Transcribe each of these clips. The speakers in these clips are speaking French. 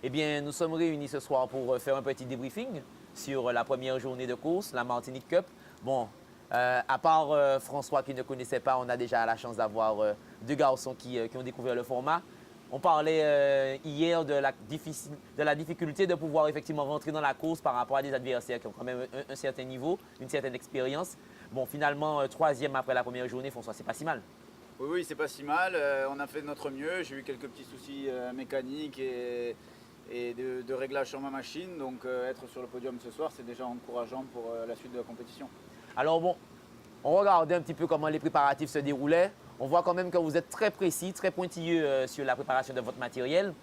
Eh bien, nous sommes réunis ce soir pour faire un petit débriefing sur la première journée de course, la Martinique Cup. Bon, à part François qui ne connaissait pas, on a déjà la chance d'avoir deux garçons qui ont découvert le format. On parlait hier de la difficulté de pouvoir effectivement rentrer dans la course par rapport à des adversaires qui ont quand même un certain niveau, une certaine expérience. Bon, finalement, troisième après la première journée, François, c'est pas si mal. Oui, oui, c'est pas si mal. On a fait de notre mieux. J'ai eu quelques petits soucis mécaniques et de réglage sur ma machine. Donc être sur le podium ce soir, c'est déjà encourageant pour la suite de la compétition. Alors bon, on regardait un petit peu comment les préparatifs se déroulaient. On voit quand même que vous êtes très précis, très pointilleux sur la préparation de votre matériel.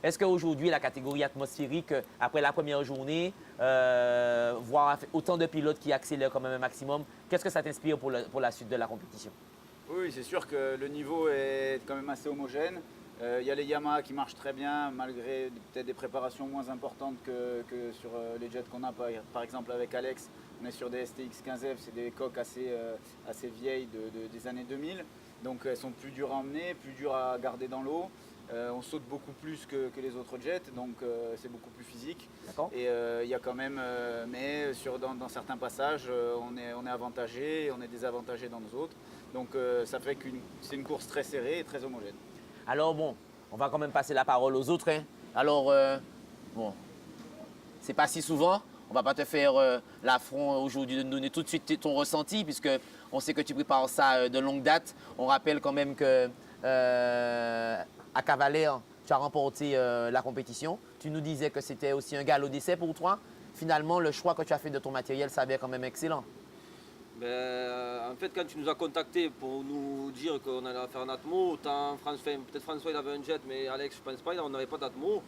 Est-ce qu'aujourd'hui, la catégorie atmosphérique, après la première journée, voir autant de pilotes qui accélèrent quand même un maximum, qu'est-ce que ça t'inspire pour la suite de la compétition? Oui, c'est sûr que le niveau est quand même assez homogène. Il y a les Yamaha qui marchent très bien, malgré peut-être des préparations moins importantes que sur les jets qu'on a, par exemple avec Alex. On est sur des STX 15F, c'est des coques assez vieilles des années 2000. Donc elles sont plus dures à emmener, plus dures à garder dans l'eau. On saute beaucoup plus que les autres jets, donc c'est beaucoup plus physique. Et il y a quand même, mais dans certains passages, on est avantagé et on est désavantagé dans nos autres. Donc ça fait que c'est une course très serrée et très homogène. Alors bon, on va quand même passer la parole aux autres. Hein. Alors, bon, c'est pas si souvent. On va pas te faire l'affront aujourd'hui de nous donner tout de suite ton ressenti, puisque on sait que tu prépares ça de longue date. On rappelle quand même que à Cavalère, tu as remporté la compétition. Tu nous disais que c'était aussi un galop d'essai pour toi. Finalement, le choix que tu as fait de ton matériel s'avère quand même excellent. En fait, quand tu nous as contactés pour nous dire qu'on allait faire un Atmo, peut-être François il avait un jet, mais Alex, je pense pas, on n'avait pas d'Atmo.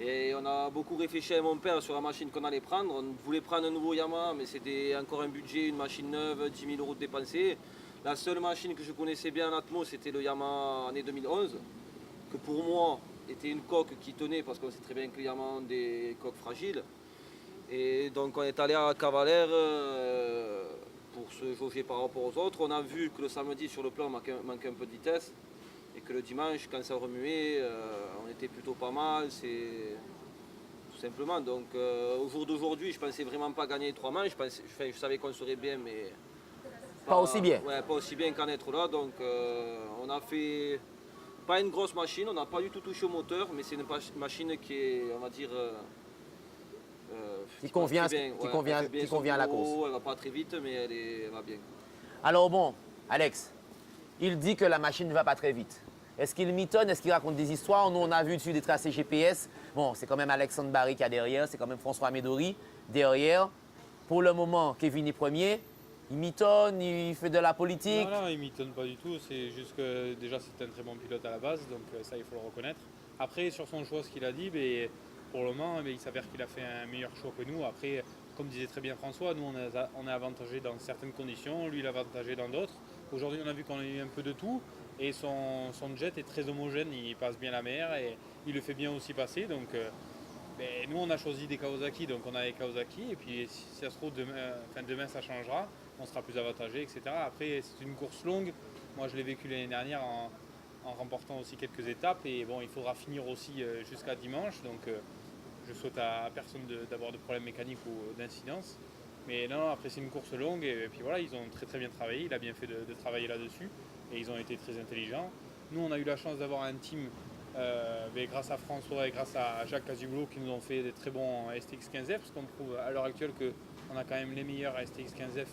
Et on a beaucoup réfléchi à mon père sur la machine qu'on allait prendre. On voulait prendre un nouveau Yamaha, mais c'était encore un budget, une machine neuve, 10 000 € de dépensés. La seule machine que je connaissais bien en Atmo, c'était le Yamaha année 2011, que pour moi était une coque qui tenait, parce qu'on sait très bien que les Yamaha ont des coques fragiles. Et donc on est allé à Cavalère pour se jauger par rapport aux autres. On a vu que le samedi sur le plan manquait un peu de vitesse. Et que le dimanche, quand ça remuait, on était plutôt pas mal, c'est tout simplement. Donc au jour d'aujourd'hui, je pensais vraiment pas gagner 3 manches. Je savais qu'on serait bien, mais Pas aussi bien. Ouais, pas aussi bien qu'en être là. Donc on a fait pas une grosse machine, on n'a pas du tout touché au moteur, mais c'est une machine qui est, on va dire, qui convient à la course. Elle va pas très vite, mais elle va bien. Alors bon, Alex, il dit que la machine ne va pas très vite. Est-ce qu'il mitonne? Est-ce qu'il raconte des histoires? Nous, on a vu dessus des tracés GPS. Bon, c'est quand même Alexandre Barry qui est derrière, c'est quand même François Médori derrière. Pour le moment, Kevin est premier. Il mitonne, il fait de la politique. Non, il ne mitonne pas du tout. C'est juste que déjà, c'est un très bon pilote à la base, donc ça, il faut le reconnaître. Après, sur son choix, ce qu'il a dit, pour le moment, il s'avère qu'il a fait un meilleur choix que nous. Après, comme disait très bien François, nous, on est avantagé dans certaines conditions, lui, il est avantagé dans d'autres. Aujourd'hui, on a vu qu'on a eu un peu de tout. Et son jet est très homogène, il passe bien la mer et il le fait bien aussi passer. Donc, nous, on a choisi des Kawasaki, donc on a les Kawasaki. Et puis, si ça se trouve, demain, ça changera, on sera plus avantagé, etc. Après, c'est une course longue. Moi, je l'ai vécu l'année dernière en remportant aussi quelques étapes. Et bon, il faudra finir aussi jusqu'à dimanche. Donc, je souhaite à personne d'avoir de problèmes mécaniques ou d'incidence. Mais non, après, c'est une course longue. Et puis voilà, ils ont très très bien travaillé. Il a bien fait de travailler là-dessus. Et ils ont été très intelligents. Nous, on a eu la chance d'avoir un team, grâce à François et grâce à Jacques Cazulo, qui nous ont fait des très bons STX 15F, parce qu'on trouve à l'heure actuelle qu'on a quand même les meilleurs STX 15F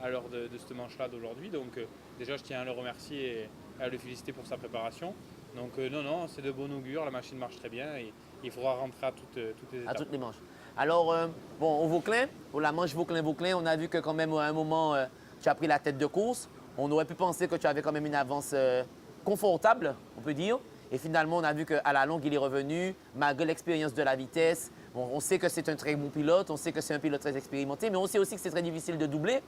à l'heure de cette manche-là d'aujourd'hui. Donc déjà, je tiens à le remercier et à le féliciter pour sa préparation. Donc non, c'est de bon augure, la machine marche très bien et il faudra rentrer à toutes les étapes. À toutes les manches. Alors, bon, au Vauclin, pour la manche Vauclin-Vauclin, on a vu que quand même à un moment, tu as pris la tête de course. On aurait pu penser que tu avais quand même une avance confortable, on peut dire. Et finalement, on a vu qu'à la longue, il est revenu, malgré l'expérience de la vitesse. Bon, on sait que c'est un très bon pilote, on sait que c'est un pilote très expérimenté, mais on sait aussi que c'est très difficile de doubler.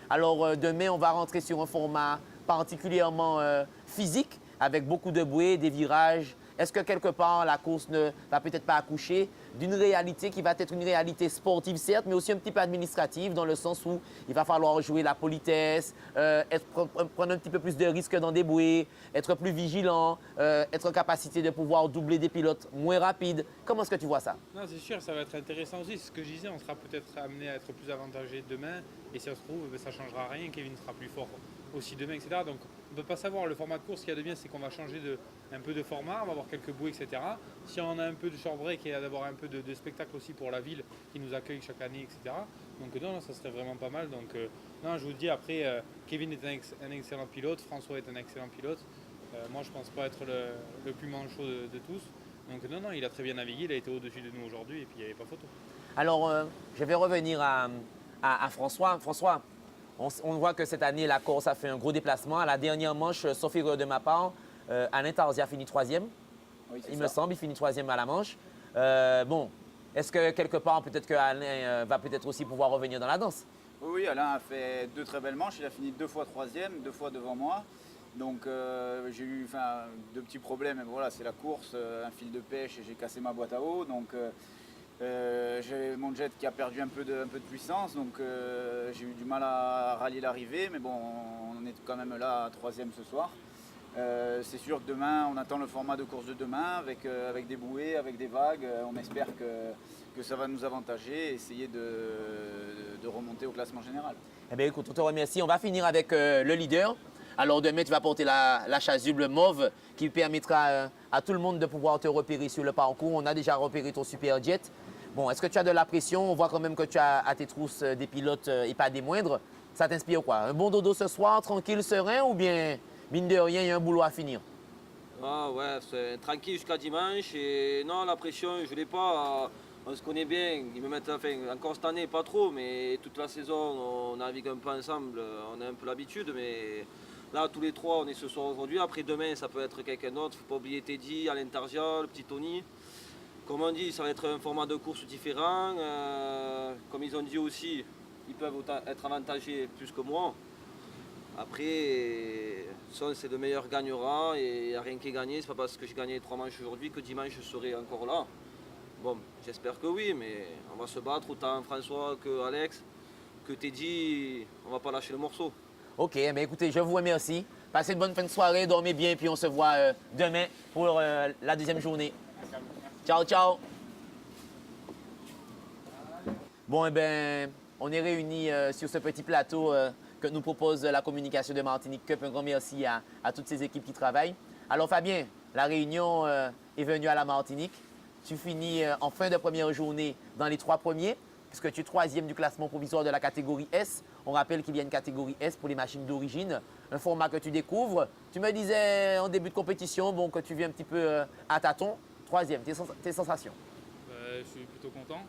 Alors, demain, on va rentrer sur un format particulièrement physique, avec beaucoup de bouées, des virages. Est-ce que quelque part, la course ne va peut-être pas accoucher d'une réalité qui va être une réalité sportive, certes, mais aussi un petit peu administrative, dans le sens où il va falloir jouer la politesse, prendre un petit peu plus de risques dans des bouées, être plus vigilant, être en capacité de pouvoir doubler des pilotes moins rapides. Comment est-ce que tu vois ça? Non, c'est sûr, ça va être intéressant aussi. C'est ce que je disais, on sera peut-être amené à être plus avantagé demain. Et si ça se trouve, ça ne changera rien. Kevin sera plus fort aussi demain, etc. Donc on ne peut pas savoir. Le format de course, ce qu'il y a de bien, c'est qu'on va changer un peu de format. On va avoir quelques bouées, etc. Si on a un peu de short break et d'avoir un peu de spectacle aussi pour la ville qui nous accueille chaque année, etc. Donc non, ça serait vraiment pas mal. Donc non, je vous dis, après, Kevin est un excellent pilote. François est un excellent pilote. Moi, je ne pense pas être le plus manchot de tous. Donc non, il a très bien navigué, il a été au-dessus de nous aujourd'hui et puis il n'y avait pas photo. Alors, je vais revenir à François. François, on voit que cette année, la course a fait un gros déplacement. À la dernière manche, sauf erreur de ma part, Alain Tarzia finit 3e. Oui, Il me semble, il finit 3e à la manche. Bon, est-ce que quelque part, peut-être que Alain va peut-être aussi pouvoir revenir dans la danse? Oui, Alain a fait 2 très belles manches. Il a fini 2 fois 3e, 2 fois devant moi. Donc j'ai eu 2 petits problèmes. Mais voilà, c'est la course, un fil de pêche et j'ai cassé ma boîte à eau. Donc j'ai mon jet qui a perdu un peu de puissance. Donc j'ai eu du mal à rallier l'arrivée. Mais bon, on est quand même là à 3e ce soir. C'est sûr que demain, on attend le format de course de demain avec des bouées, avec des vagues. On espère que ça va nous avantager et essayer de remonter au classement général. Eh bien, écoute, on te remercie. On va finir avec le leader. Alors, demain, tu vas porter la chasuble mauve qui permettra à tout le monde de pouvoir te repérer sur le parcours. On a déjà repéré ton super jet. Bon, est-ce que tu as de la pression? On voit quand même que tu as à tes trousses des pilotes et pas des moindres. Ça t'inspire quoi? Un bon dodo ce soir, tranquille, serein ou bien, mine de rien, il y a un boulot à finir? Ah ouais, c'est tranquille jusqu'à dimanche. Et non, la pression, je ne l'ai pas. On se connaît bien. Ils me mettent, encore cette année, pas trop, mais toute la saison, on navigue un peu ensemble. On a un peu l'habitude, mais là, tous les trois, on est ce soir aujourd'hui. Après, demain, ça peut être quelqu'un d'autre. Il ne faut pas oublier Teddy, Alain Tarzia, le petit Tony. Comme on dit, ça va être un format de course différent. Comme ils ont dit aussi, ils peuvent être avantagés plus que moi. Après, c'est le meilleur gagnera et il n'y a rien qui est gagné. C'est pas parce que j'ai gagné 3 manches aujourd'hui que dimanche je serai encore là. Bon, j'espère que oui, mais on va se battre autant François que Alex, que Teddy, on va pas lâcher le morceau. OK, bien écoutez, je vous remercie. Passez une bonne fin de soirée, dormez bien, puis on se voit demain pour la deuxième journée. Ciao, ciao. Bon, eh bien, on est réunis sur ce petit plateau que nous propose la communication de Martinique Cup. Un grand merci à toutes ces équipes qui travaillent. Alors, Fabien, la réunion est venue à la Martinique. Tu finis en fin de première journée dans les 3 premiers, puisque tu es 3e du classement provisoire de la catégorie S. On rappelle qu'il y a une catégorie S pour les machines d'origine, un format que tu découvres. Tu me disais en début de compétition que tu viens un petit peu à tâtons. 3e, tes sensations? Je suis plutôt content.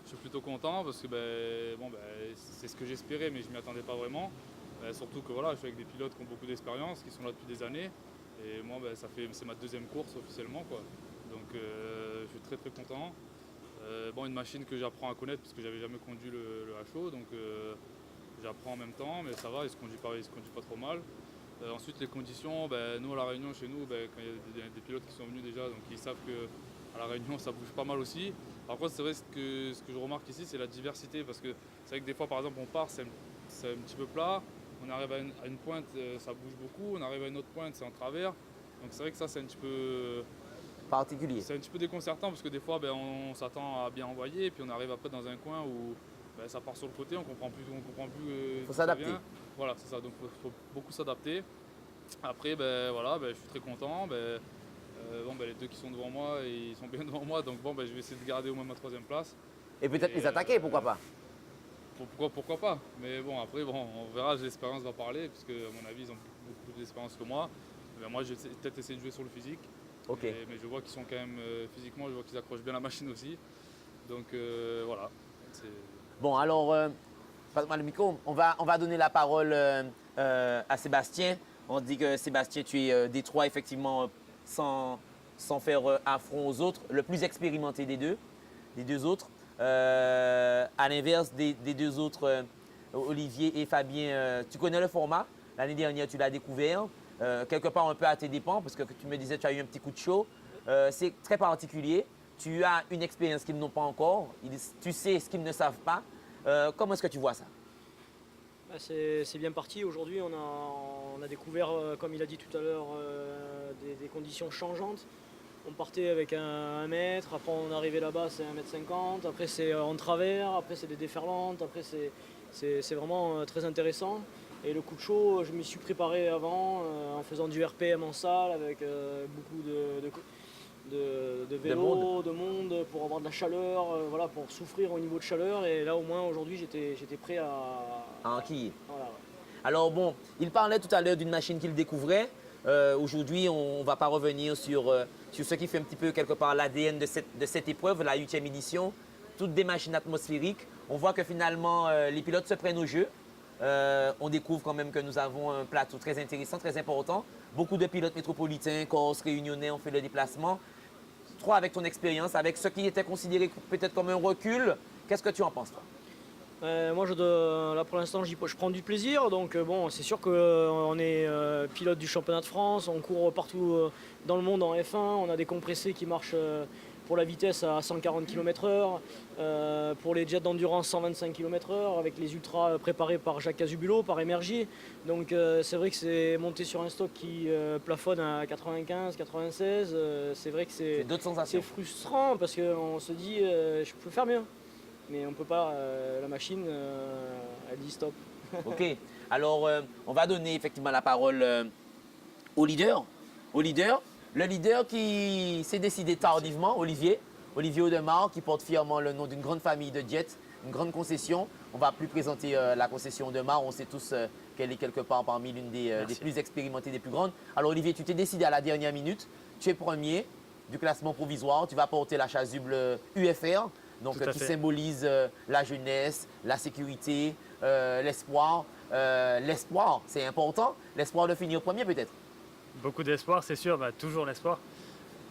Je suis plutôt content parce que c'est ce que j'espérais, mais je ne m'y attendais pas vraiment. Surtout que voilà, je suis avec des pilotes qui ont beaucoup d'expérience, qui sont là depuis des années. Et moi, c'est ma 2e course officiellement, quoi. Donc je suis très très content. Une machine que j'apprends à connaître parce que j'avais jamais conduit le HO, donc j'apprends en même temps, mais ça va, il se conduit pas trop mal. Ensuite les conditions, nous à la Réunion, chez nous, quand il y a des pilotes qui sont venus déjà, donc ils savent qu'à la Réunion ça bouge pas mal aussi. Par contre c'est vrai ce que je remarque ici, c'est la diversité, parce que c'est vrai que des fois par exemple on part, c'est un petit peu plat, on arrive à une pointe, ça bouge beaucoup, on arrive à une autre pointe, c'est en travers. Donc c'est vrai que ça c'est un petit peu particulier. C'est un petit peu déconcertant parce que des fois on s'attend à bien envoyer et puis on arrive après dans un coin où ça part sur le côté, on comprend plus. Il faut s'adapter. Voilà, c'est ça, donc il faut beaucoup s'adapter. Après, je suis très content. Les 2 qui sont devant moi, ils sont bien devant moi, donc je vais essayer de garder au moins ma 3e place. Et peut-être les attaquer, pourquoi pas? Pourquoi pas? Mais bon, après, on verra, l'expérience va parler, puisque à mon avis, ils ont beaucoup plus d'expérience que moi. Moi, je vais peut-être essayer de jouer sur le physique. Okay. Mais je vois qu'ils sont quand même, physiquement, je vois qu'ils accrochent bien la machine aussi. Donc voilà. Bon, alors, passe-moi le micro. On va donner la parole à Sébastien. On dit que Sébastien, tu es des 3, effectivement, sans faire affront aux autres, le plus expérimenté des deux autres. À l'inverse des 2 autres, Olivier et Fabien, tu connais le format. L'année dernière, tu l'as découvert. Quelque part un peu à tes dépens, parce que tu me disais que tu as eu un petit coup de chaud. C'est très particulier. tu as une expérience qu'ils n'ont pas encore, tu sais ce qu'ils ne savent pas. Comment est-ce que tu vois ça? Bah, c'est bien parti. Aujourd'hui, on a découvert, comme il a dit tout à l'heure, des conditions changeantes. On partait avec un mètre, après on arrivait là-bas, c'est 1,50 m, après c'est en travers, après c'est des déferlantes, après c'est vraiment très intéressant. Et le coup de chaud, je m'y suis préparé avant en faisant du RPM en salle avec beaucoup de vélo, de monde pour avoir de la chaleur, voilà, pour souffrir au niveau de chaleur. Et là au moins aujourd'hui j'étais prêt à enquiller. Voilà, ouais. Alors bon, il parlait tout à l'heure d'une machine qu'il découvrait. Aujourd'hui, on ne va pas revenir sur ce qui fait un petit peu quelque part l'ADN de cette épreuve, la 8e édition. Toutes des machines atmosphériques. On voit que finalement, les pilotes se prennent au jeu. On découvre quand même que nous avons un plateau très intéressant, très important. Beaucoup de pilotes métropolitains, corses, réunionnais ont fait le déplacement. Toi, avec ton expérience, avec ce qui était considéré peut-être comme un recul, qu'est-ce que tu en penses, toi? Moi, là pour l'instant, je prends du plaisir. Donc, bon, c'est sûr qu'on est pilote du championnat de France, on court partout dans le monde en F1. On a des compressés qui marchent pour la vitesse à 140 km/h, pour les jets d'endurance 125 km/h, avec les ultras préparés par Jacques Cazubulot, par Emergy. Donc, c'est vrai que c'est monté sur un stock qui plafonne à 95, 96. C'est vrai que c'est frustrant parce qu'on se dit je peux faire mieux. Mais on ne peut pas, la machine, elle dit stop. OK. Alors, on va donner effectivement la parole au leader. Le leader qui s'est décidé tardivement, Olivier Audemars, qui porte fièrement le nom d'une grande famille de jets, une grande concession. On ne va plus présenter la concession Audemars. On sait tous qu'elle est quelque part parmi l'une des plus expérimentées, des plus grandes. Alors, Olivier, tu t'es décidé à la dernière minute. Tu es premier du classement provisoire. Tu vas porter la chasuble UFR. Donc, qui symbolise la jeunesse, la sécurité, l'espoir. L'espoir, c'est important. L'espoir de finir premier, peut-être. Beaucoup d'espoir, c'est sûr. Toujours l'espoir.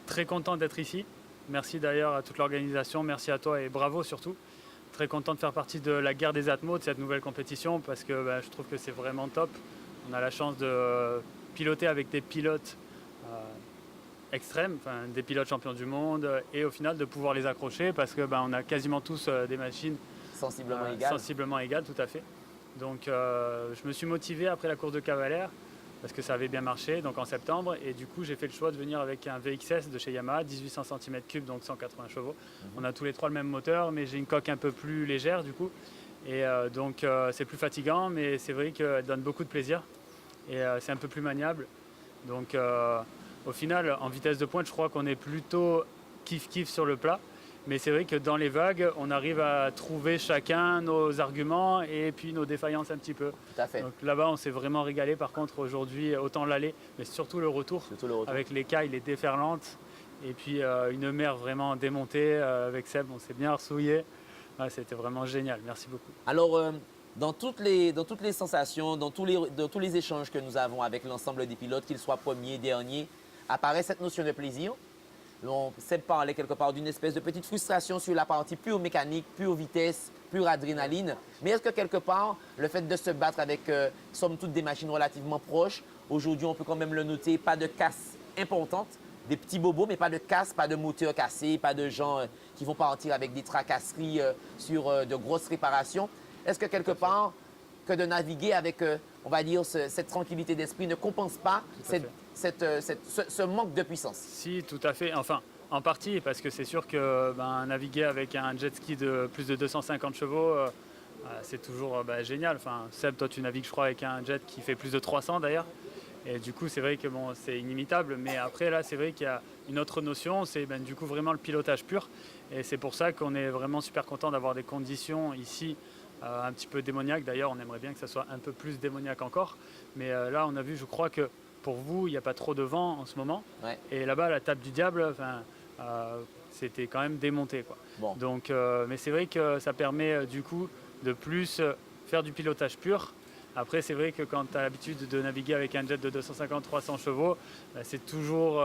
Très content d'être ici. Merci d'ailleurs à toute l'organisation. Merci à toi et bravo surtout. Très content de faire partie de la guerre des Atmos, de cette nouvelle compétition, parce que je trouve que c'est vraiment top. On a la chance de piloter avec des pilotes extrêmes, des pilotes champions du monde, et au final de pouvoir les accrocher parce que on a quasiment tous des machines sensiblement égales, tout à fait. Donc je me suis motivé après la course de Cavalère parce que ça avait bien marché, donc en septembre, et du coup j'ai fait le choix de venir avec un VXS de chez Yamaha, 1800 cm3, donc 180 chevaux. On a tous les trois le même moteur, mais j'ai une coque un peu plus légère du coup, et donc c'est plus fatigant, mais c'est vrai qu'elle donne beaucoup de plaisir, et c'est un peu plus maniable. Donc au final, en vitesse de pointe, je crois qu'on est plutôt kiff-kiff sur le plat. Mais c'est vrai que dans les vagues, on arrive à trouver chacun nos arguments et puis nos défaillances un petit peu. Tout à fait. Donc là-bas, on s'est vraiment régalé. Par contre, aujourd'hui, autant l'aller, mais surtout le retour. Avec les cailles, les déferlantes. Et puis une mer vraiment démontée. Avec Seb, on s'est bien ressouillé. Ouais, c'était vraiment génial. Merci beaucoup. Alors, dans toutes les sensations, dans tous les échanges que nous avons avec l'ensemble des pilotes, qu'ils soient premiers, derniers, apparaît cette notion de plaisir. Seb parlait quelque part d'une espèce de petite frustration sur la partie pure mécanique, pure vitesse, pure adrénaline. Mais est-ce que quelque part, le fait de se battre avec, somme toute, des machines relativement proches, aujourd'hui, on peut quand même le noter, pas de casse importante, des petits bobos, mais pas de casse, pas de moteur cassé, pas de gens qui vont partir avec des tracasseries sur de grosses réparations. Est-ce que quelque part, que de naviguer avec, on va dire, cette tranquillité d'esprit ne compense pas ce manque de puissance? Si, tout à fait. Enfin, en partie, parce que c'est sûr que naviguer avec un jet ski de plus de 250 chevaux, c'est toujours génial. Enfin, Seb, toi, tu navigues, je crois, avec un jet qui fait plus de 300 d'ailleurs. Et du coup, c'est vrai que c'est inimitable. Mais après, là, c'est vrai qu'il y a une autre notion, c'est du coup vraiment le pilotage pur. Et c'est pour ça qu'on est vraiment super content d'avoir des conditions ici un petit peu démoniaques. D'ailleurs, on aimerait bien que ça soit un peu plus démoniaque encore. Mais là, on a vu, je crois que pour vous, il n'y a pas trop de vent en ce moment. Ouais. Et là-bas, la table du diable, c'était quand même démonté, quoi. Bon. Donc, mais c'est vrai que ça permet du coup de plus faire du pilotage pur. Après, c'est vrai que quand tu as l'habitude de naviguer avec un jet de 250-300 chevaux, c'est toujours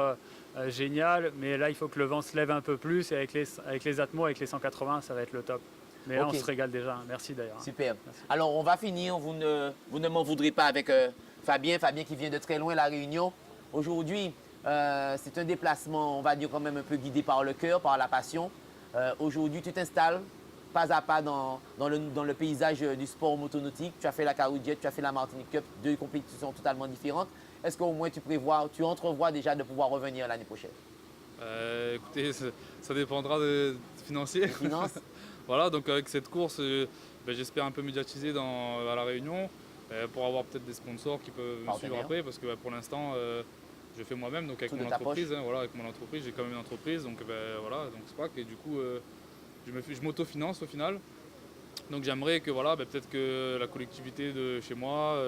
génial. Mais là, il faut que le vent se lève un peu plus. Et avec les Atmos, avec les 180, ça va être le top. Mais là, on se régale déjà. Merci d'ailleurs. Super. Merci. Alors, on va finir. Vous ne m'en voudrez pas avec Fabien qui vient de très loin, La Réunion. Aujourd'hui, C'est un déplacement, on va dire quand même un peu guidé par le cœur, par la passion. Aujourd'hui, tu t'installes pas à pas dans le paysage du sport motonautique. Tu as fait la Caroujet, tu as fait la Martinique Cup, 2 compétitions totalement différentes. Est-ce qu'au moins tu entrevois déjà de pouvoir revenir l'année prochaine? Écoutez, ça dépendra de financier. Finances? Voilà, donc avec cette course, j'espère un peu médiatiser à La Réunion pour avoir peut-être des sponsors qui peuvent me suivre après parce que pour l'instant, je fais moi-même, donc avec Tout de mon ta entreprise. poche. Voilà, avec mon entreprise, j'ai quand même une entreprise, donc voilà, donc c'est pas que du coup, je m'autofinance au final. Donc j'aimerais que voilà, peut-être que la collectivité de chez moi,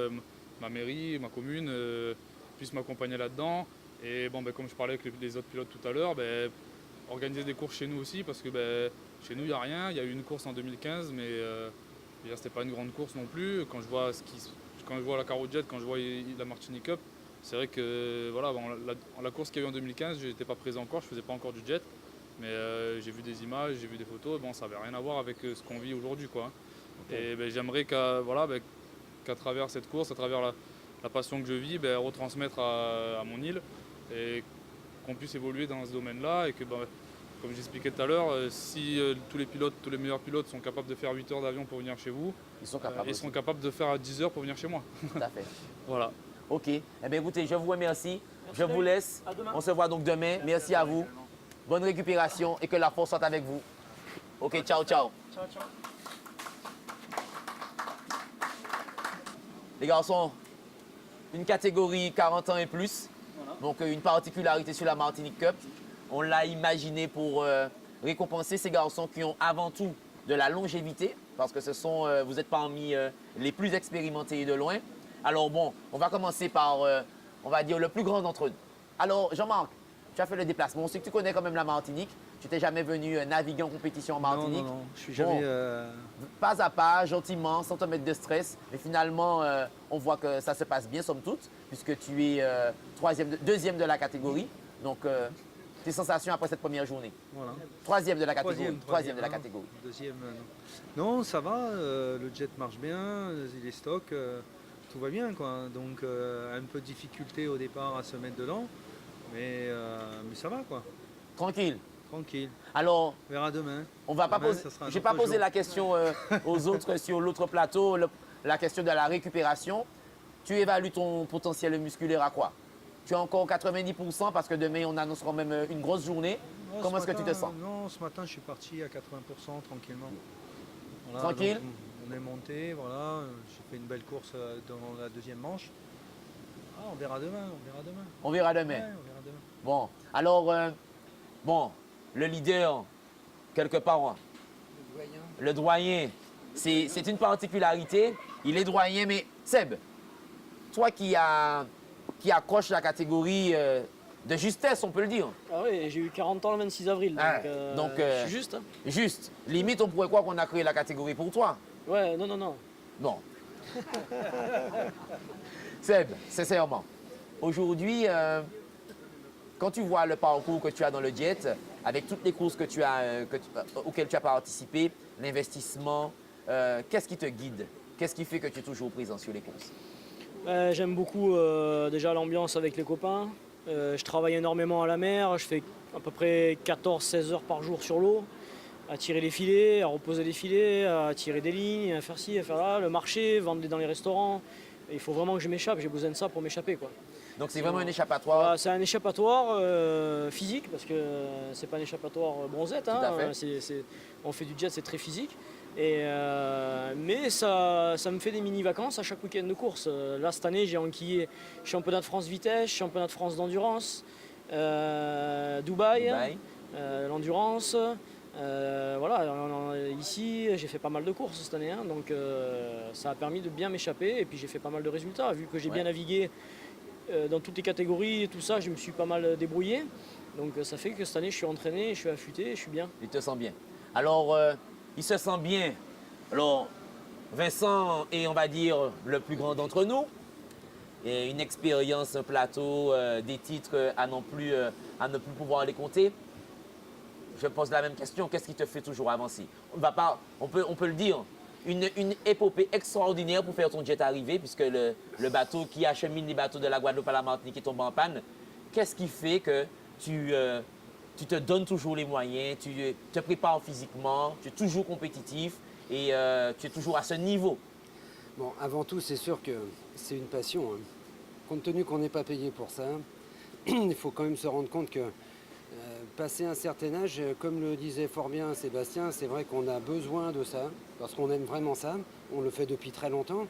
ma mairie, ma commune, puisse m'accompagner là-dedans. Et bon, comme je parlais avec les autres pilotes tout à l'heure, organiser des courses chez nous aussi, parce que chez nous, il n'y a rien. Il y a eu une course en 2015, mais c'était pas une grande course non plus. Quand je vois la Caroujet, quand je vois la Martinique Cup, c'est vrai que voilà, la course qu'il y a eu en 2015, je n'étais pas présent encore, je ne faisais pas encore du jet. Mais j'ai vu des images, j'ai vu des photos, ça n'avait rien à voir avec ce qu'on vit aujourd'hui, quoi. Okay. Et j'aimerais qu'à travers cette course, à travers la passion que je vis, retransmettre à mon île et qu'on puisse évoluer dans ce domaine-là et que, comme j'expliquais tout à l'heure, si tous les meilleurs pilotes sont capables de faire 8 heures d'avion pour venir chez vous, ils seront capables de faire 10 heures pour venir chez moi. Tout à fait. Voilà. OK. Eh bien, écoutez, je vous remercie. Je vous laisse. On se voit donc demain. Merci à vous. Bonne récupération et que la force soit avec vous. OK, ciao, ciao. Ciao, ciao. Les garçons, une catégorie 40 ans et plus. Voilà. Donc, une particularité sur la Martinique Cup. On l'a imaginé pour récompenser ces garçons qui ont avant tout de la longévité, parce que vous êtes parmi les plus expérimentés de loin. Alors bon, on va commencer par, on va dire, le plus grand d'entre eux. Alors, Jean-Marc, tu as fait le déplacement. On sait que tu connais quand même la Martinique. Tu n'es jamais venu naviguer en compétition en Martinique. Non, je suis jamais... Pas à pas, gentiment, sans te mettre de stress. Mais finalement, on voit que ça se passe bien, somme toute, puisque tu es deuxième de la catégorie. Donc, tes sensations après cette première journée? Voilà. Troisième de la catégorie. Troisième de la catégorie. Deuxième, non, ça va. Le jet marche bien, il est stock, tout va bien, quoi. Donc, un peu de difficulté au départ à se mettre dedans, mais ça va, quoi. Tranquille. Tranquille. Alors, on verra demain. On va pas poser. Je n'ai pas posé la question aux autres sur l'autre plateau, la question de la récupération. Tu évalues ton potentiel musculaire à quoi? Tu es encore 90% parce que demain, on annonce quand même une grosse journée. Non, comment est-ce que tu te sens? Non, ce matin, je suis parti à 80% tranquillement. Voilà, tranquille? Donc, on est monté, voilà. J'ai fait une belle course dans la deuxième manche. Ah, on verra demain, on verra demain. On verra demain. Ouais, on verra demain. Bon, alors, le leader, quelque part, le doyen, c'est une particularité. Il est doyen, mais Seb, toi qui accroche la catégorie de justesse, on peut le dire. Ah oui, j'ai eu 40 ans le 26 avril, donc je suis juste. Hein. Juste. Limite, on pourrait croire qu'on a créé la catégorie pour toi. Ouais, non. Non. Seb, sincèrement, aujourd'hui, quand tu vois le parcours que tu as dans le jet, avec toutes les courses auxquelles tu as participé, l'investissement, qu'est-ce qui te guide? Qu'est-ce qui fait que tu es toujours présent sur les courses? J'aime beaucoup déjà l'ambiance avec les copains. Je travaille énormément à la mer. Je fais à peu près 14-16 heures par jour sur l'eau, à tirer les filets, à reposer les filets, à tirer des lignes, à faire ci, à faire là, le marché, vendre dans les restaurants. Et il faut vraiment que je m'échappe. J'ai besoin de ça pour m'échapper, quoi. Donc c'est vraiment un échappatoire? Voilà, c'est un échappatoire physique, parce que c'est pas un échappatoire bronzette. Tout à fait. On fait du jet, c'est très physique. Mais ça me fait des mini-vacances à chaque week-end de course. Là, cette année, j'ai enquillé championnat de France vitesse, championnat de France d'endurance, Dubaï. L'endurance. Voilà, ici, j'ai fait pas mal de courses cette année. Donc ça a permis de bien m'échapper. Et puis j'ai fait pas mal de résultats. Vu que j'ai bien navigué dans toutes les catégories et tout ça, je me suis pas mal débrouillé. Donc ça fait que cette année, je suis entraîné, je suis affûté, je suis bien. Il te sent bien. Alors, il se sent bien. Alors, Vincent est, on va dire, le plus grand d'entre nous. Et une expérience, un plateau, des titres à ne plus pouvoir les compter. Je pose la même question. Qu'est-ce qui te fait toujours avancer? On peut le dire. Une épopée extraordinaire pour faire ton jet arriver, puisque le bateau qui achemine les bateaux de la Guadeloupe à la Martinique est tombé en panne. qu'est-ce qui fait que tu te donnes toujours les moyens, tu te prépares physiquement, tu es toujours compétitif et tu es toujours à ce niveau? Bon, avant tout, c'est sûr que c'est une passion, hein. Compte tenu qu'on n'est pas payé pour ça, il faut quand même se rendre compte que passé un certain âge, comme le disait fort bien Sébastien, c'est vrai qu'on a besoin de ça, parce qu'on aime vraiment ça. On le fait depuis très longtemps,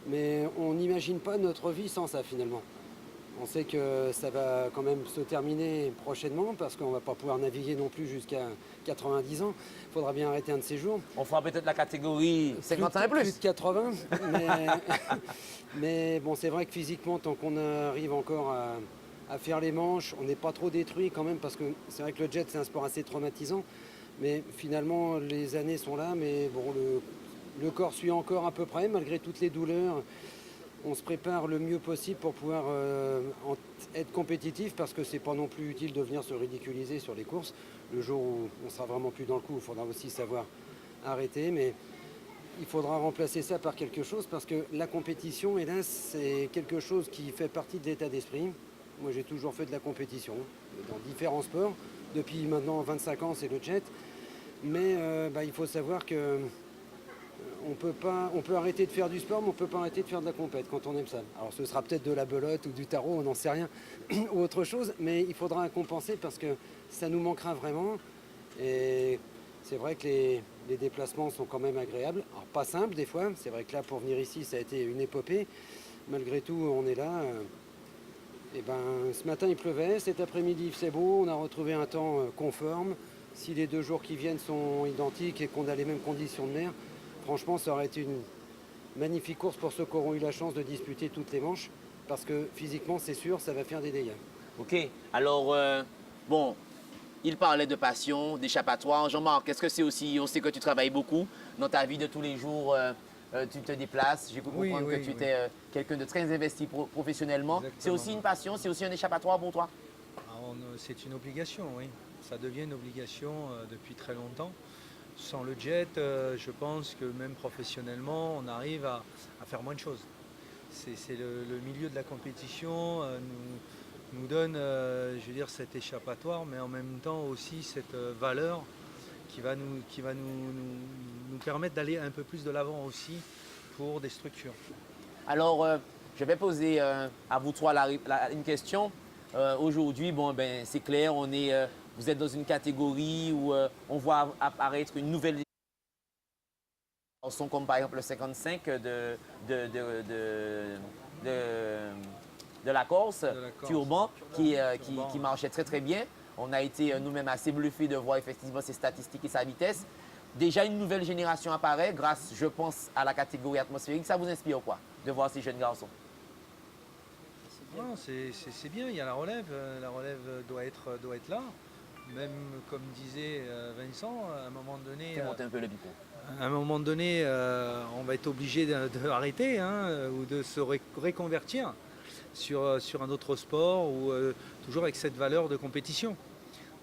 mais on n'imagine pas notre vie sans ça finalement. On sait que ça va quand même se terminer prochainement, parce qu'on ne va pas pouvoir naviguer non plus jusqu'à 90 ans. Il faudra bien arrêter un de ces jours. On fera peut-être la catégorie 50 ans et plus. Plus de 80, mais bon, c'est vrai que physiquement, tant qu'on arrive encore à faire les manches, on n'est pas trop détruit quand même, parce que c'est vrai que le jet, c'est un sport assez traumatisant. Mais finalement, les années sont là, mais bon, le corps suit encore à peu près, malgré toutes les douleurs. On se prépare le mieux possible pour pouvoir être compétitif, parce que c'est pas non plus utile de venir se ridiculiser sur les courses. Le jour où on sera vraiment plus dans le coup, il faudra aussi savoir arrêter, mais il faudra remplacer ça par quelque chose, parce que la compétition, hélas, c'est quelque chose qui fait partie de l'état d'esprit. Moi, j'ai toujours fait de la compétition dans différents sports. Depuis maintenant 25 ans, c'est le jet. Mais il faut savoir que on peut arrêter de faire du sport, mais on ne peut pas arrêter de faire de la compète quand on aime ça. Alors ce sera peut-être de la belote ou du tarot, on n'en sait rien, ou autre chose, mais il faudra compenser, parce que ça nous manquera vraiment. Et c'est vrai que les déplacements sont quand même agréables. Alors pas simples des fois, c'est vrai que là pour venir ici ça a été une épopée. Malgré tout on est là. Ce matin il pleuvait, cet après-midi il faisait beau, on a retrouvé un temps conforme. Si les 2 jours qui viennent sont identiques et qu'on a les mêmes conditions de mer, franchement, ça aurait été une magnifique course pour ceux qui auront eu la chance de disputer toutes les manches, parce que physiquement, c'est sûr, ça va faire des dégâts. OK. Alors, il parlait de passion, d'échappatoire. Jean-Marc, est-ce que c'est aussi, on sait que tu travailles beaucoup dans ta vie de tous les jours, tu te déplaces. J'ai pu comprendre que tu étais quelqu'un de très investi professionnellement. Exactement. C'est aussi une passion, c'est aussi un échappatoire pour toi? C'est une obligation, oui. Ça devient une obligation depuis très longtemps. Sans le jet, je pense que même professionnellement, on arrive à faire moins de choses. C'est le milieu de la compétition nous donne, cet échappatoire, mais en même temps aussi cette valeur qui va nous permettre d'aller un peu plus de l'avant aussi pour des structures. Alors, je vais poser à vous trois une question. Aujourd'hui, c'est clair, vous êtes dans une catégorie où on voit apparaître une nouvelle sont comme par exemple le 55 de la Corse, Turban, qui marchait très très bien. On a été nous-mêmes assez bluffés de voir effectivement ses statistiques et sa vitesse. Déjà une nouvelle génération apparaît grâce, je pense, à la catégorie atmosphérique. Ça vous inspire quoi de voir ces jeunes garçons? Non, c'est bien, il y a la relève doit être là. Même comme disait Vincent, à un moment donné, Fais monter un peu le micro. À un moment donné, on va être obligé d'arrêter ou de se reconvertir sur un autre sport, ou toujours avec cette valeur de compétition.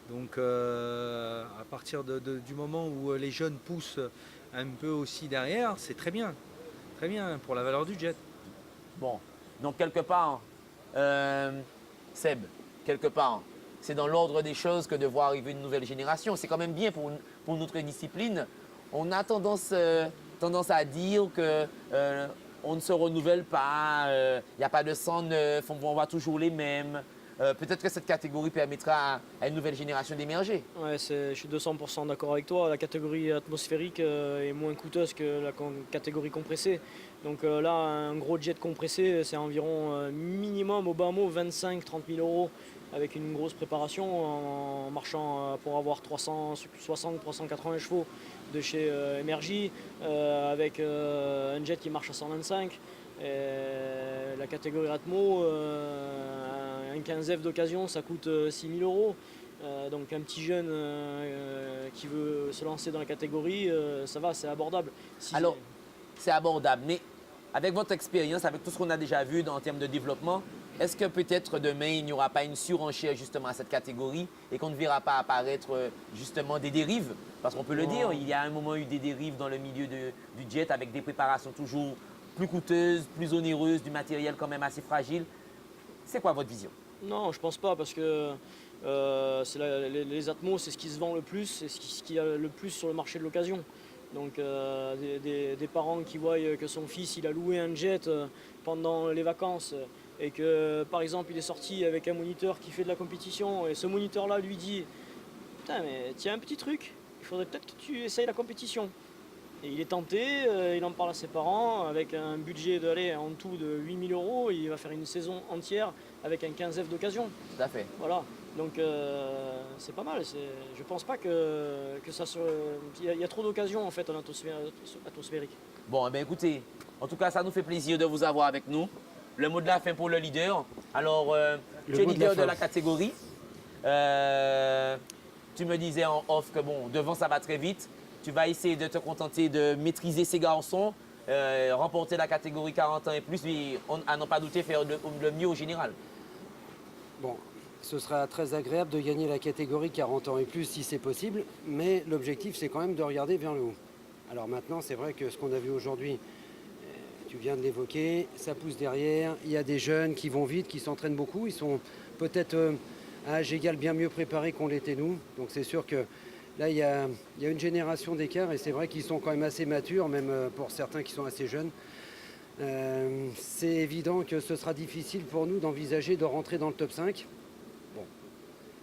Donc à partir du moment où les jeunes poussent un peu aussi derrière, c'est très bien pour la valeur du jet. Bon, donc quelque part, Seb, c'est dans l'ordre des choses que de voir arriver une nouvelle génération. C'est quand même bien pour notre discipline. On a tendance à dire qu'on ne se renouvelle pas, il n'y a pas de sang neuf, on voit toujours les mêmes. Peut-être que cette catégorie permettra à une nouvelle génération d'émerger. Ouais, je suis 200% d'accord avec toi. La catégorie atmosphérique est moins coûteuse que la catégorie compressée. Donc là, un gros jet compressé, c'est environ minimum au bas mot 25-30 000 euros, avec une grosse préparation en marchant pour avoir 360-380 chevaux de chez Emergy, avec un jet qui marche à 125. La catégorie Atmo, un 15F d'occasion, ça coûte 6 000 euros. Donc un petit jeune qui veut se lancer dans la catégorie, ça va, c'est abordable. Alors, c'est abordable, mais avec votre expérience, avec tout ce qu'on a déjà vu en termes de développement, est-ce que peut-être demain, il n'y aura pas une surenchère justement à cette catégorie et qu'on ne verra pas apparaître justement des dérives? Parce qu'on peut le dire, il y a un moment eu des dérives dans le milieu du jet avec des préparations toujours plus coûteuses, plus onéreuses, du matériel quand même assez fragile. C'est quoi votre vision? Non, je pense pas parce que les Atmos, c'est ce qui se vend le plus, c'est ce qu'il y a le plus sur le marché de l'occasion. Donc des parents qui voient que son fils il a loué un jet pendant les vacances et que par exemple il est sorti avec un moniteur qui fait de la compétition et ce moniteur là lui dit putain mais tiens un petit truc, il faudrait peut-être que tu essayes la compétition. Et il est tenté, il en parle à ses parents avec un budget en tout de 8 000 €, il va faire une saison entière avec un 15 F d'occasion. Tout à fait. Voilà, donc c'est pas mal. Je pense pas que ça se. Il y a trop d'occasions en fait en atmosphérique. Bon, eh bien, écoutez, en tout cas, ça nous fait plaisir de vous avoir avec nous. Le mot de la fin pour le leader. Alors, tu es leader de la catégorie. Tu me disais en off que bon, devant ça va très vite. Tu vas essayer de te contenter de maîtriser ces garçons, remporter la catégorie 40 ans et plus, et à n'en pas douter faire le mieux au général. Bon, ce sera très agréable de gagner la catégorie 40 ans et plus si c'est possible, mais l'objectif c'est quand même de regarder vers le haut. Alors maintenant, c'est vrai que ce qu'on a vu aujourd'hui, tu viens de l'évoquer, ça pousse derrière, il y a des jeunes qui vont vite, qui s'entraînent beaucoup, ils sont peut-être à âge égal bien mieux préparés qu'on l'était nous, donc c'est sûr que là, il y a une génération d'écart et c'est vrai qu'ils sont quand même assez matures, même pour certains qui sont assez jeunes. C'est évident que ce sera difficile pour nous d'envisager de rentrer dans le top 5. Bon,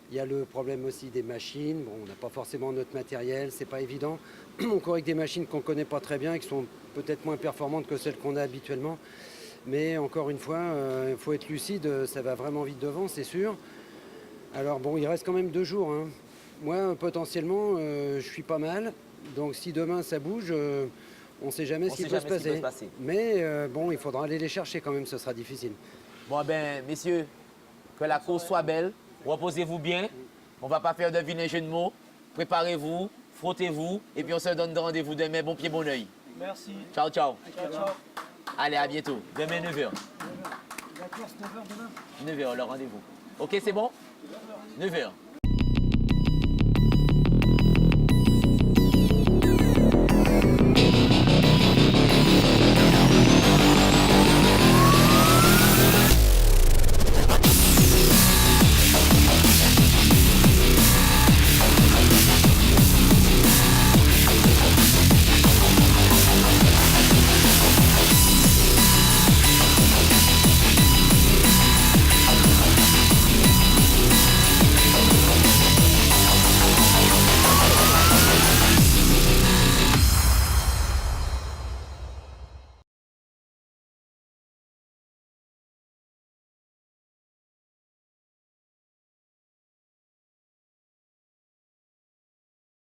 il y a le problème aussi des machines. Bon, on n'a pas forcément notre matériel, c'est pas évident. On court avec des machines qu'on ne connaît pas très bien et qui sont peut-être moins performantes que celles qu'on a habituellement. Mais encore une fois, il faut être lucide, ça va vraiment vite devant, c'est sûr. Alors bon, il reste quand même 2 jours, hein. Moi, potentiellement, je suis pas mal. Donc, si demain ça bouge, on ne sait jamais ce qui peut se passer. Mais bon, il faudra aller les chercher quand même, ce sera difficile. Bon, ben, messieurs, que la course soit belle. Reposez-vous bien. On ne va pas faire de vilains jeux de mots. Préparez-vous, frottez-vous. Et puis, on se donne rendez-vous demain. Bon pied, bon oeil. Merci. Ciao, ciao. Ciao. Allez, à bientôt. Demain, 9h. La course 9h demain. 9h, le rendez-vous. OK, c'est bon 9h.